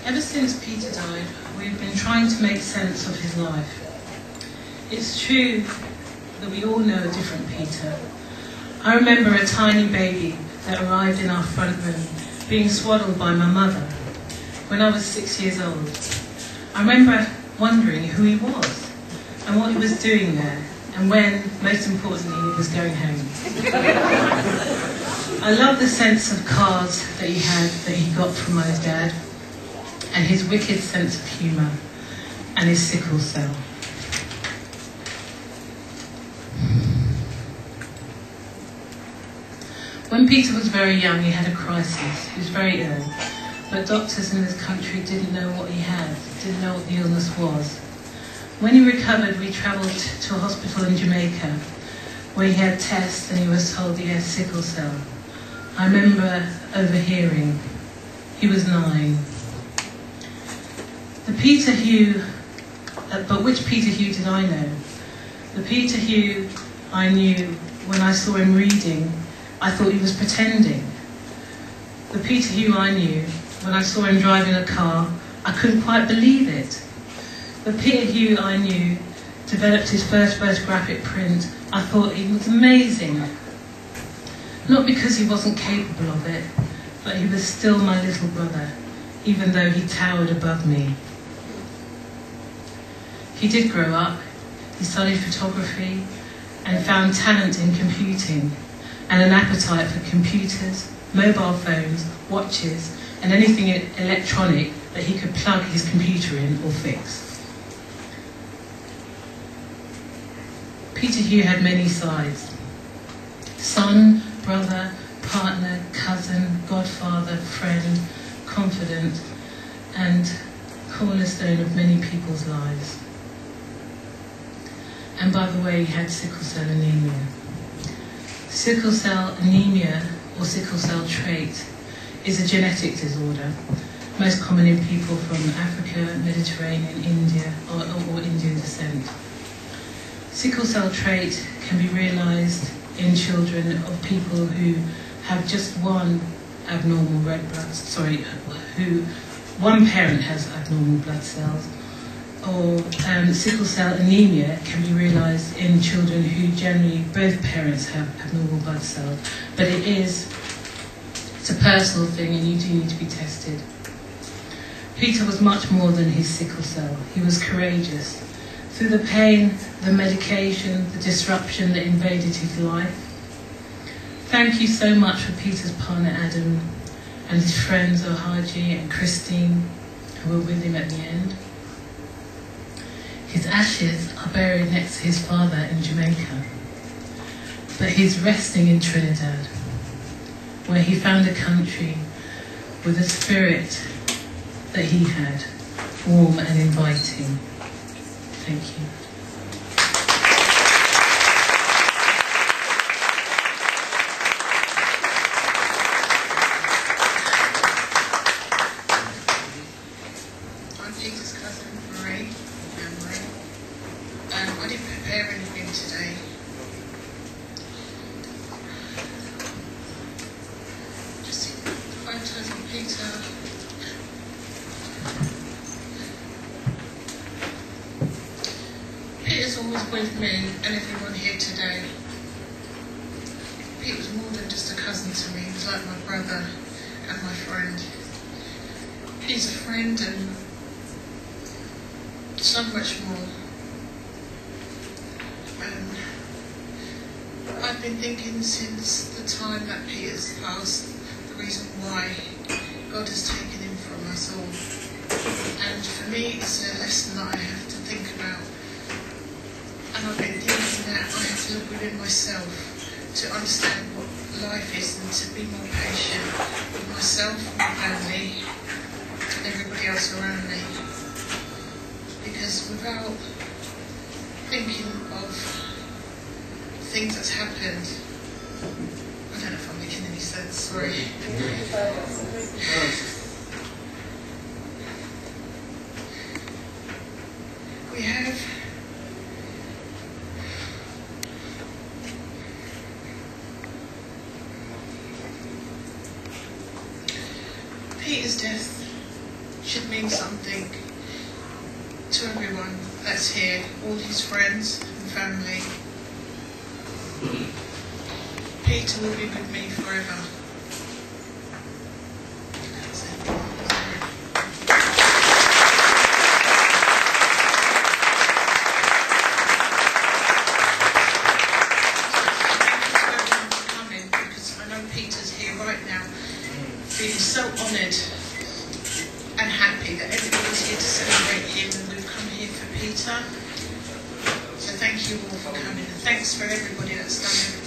Ever since Peter died, we've been trying to make sense of his life. It's true that we all know a different Peter. I remember a tiny baby that arrived in our front room being swaddled by my mother when I was 6 years old. I remember wondering who he was and what he was doing there, and when, most importantly, he was going home. I love the sense of cards that he had that he got from my dad, and his wicked sense of humour, and his sickle cell. When Peter was very young, he had a crisis. He was very ill, but doctors in this country didn't know what he had, didn't know what the illness was. When he recovered, we travelled to a hospital in Jamaica, where he had tests and he was told he had sickle cell. I remember overhearing. He was 9. The Peter Hugh, but which Peter Hugh did I know? The Peter Hugh I knew when I saw him reading, I thought he was pretending. The Peter Hugh I knew when I saw him driving a car, I couldn't quite believe it. The Peter Hugh I knew developed his first photographic print. I thought he was amazing. Not because he wasn't capable of it, but he was still my little brother, even though he towered above me. He did grow up. He studied photography and found talent in computing and an appetite for computers, mobile phones, watches, and anything electronic that he could plug his computer in or fix. Peter Hugh had many sides: son, brother, partner, cousin, godfather, friend, confidant, and cornerstone of many people's lives. And by the way, he had sickle cell anemia. Sickle cell anemia, or sickle cell trait, is a genetic disorder, most common in people from Africa, Mediterranean, India, or Indian descent. Sickle cell trait can be realised in children of people who have just one abnormal red blood, who one parent has abnormal blood cells, or sickle cell anemia can be realised in children who generally both parents have abnormal blood cells, but it's a personal thing and you do need to be tested. Peter was much more than his sickle cell. He was courageous. Through the pain, the medication, the disruption that invaded his life. Thank you so much for Peter's partner Adam and his friends Ohaji and Christine, who were with him at the end. His ashes are buried next to his father in Jamaica, but he's resting in Trinidad, where he found a country with a spirit that he had, warm and inviting. Thank you. I'm Peter's cousin, Annmarie. I didn't prepare anything today. Just see the photos of Peter. Peter's always with me and everyone here today. Pete was more than just a cousin to me. He was like my brother and my friend. He's a friend and so much more. I've been thinking since the time that Peter's passed, the reason why God has taken him from us all. And for me, it's a lesson that I have to think about. And I've been thinking that I have to look within myself to understand what life is and to be more patient with myself, my family, and everybody else around me. Because without thinking of things that's happened, I don't know if I'm making any sense, sorry. We have Peter's death should mean something to everyone that's here, all his friends and family. Peter will be with me forever. That's it. Peter's here right now, feeling so honoured and happy that everybody's here to celebrate him, and we've come here for Peter. So thank you all for coming, and thanks for everybody that's done everything.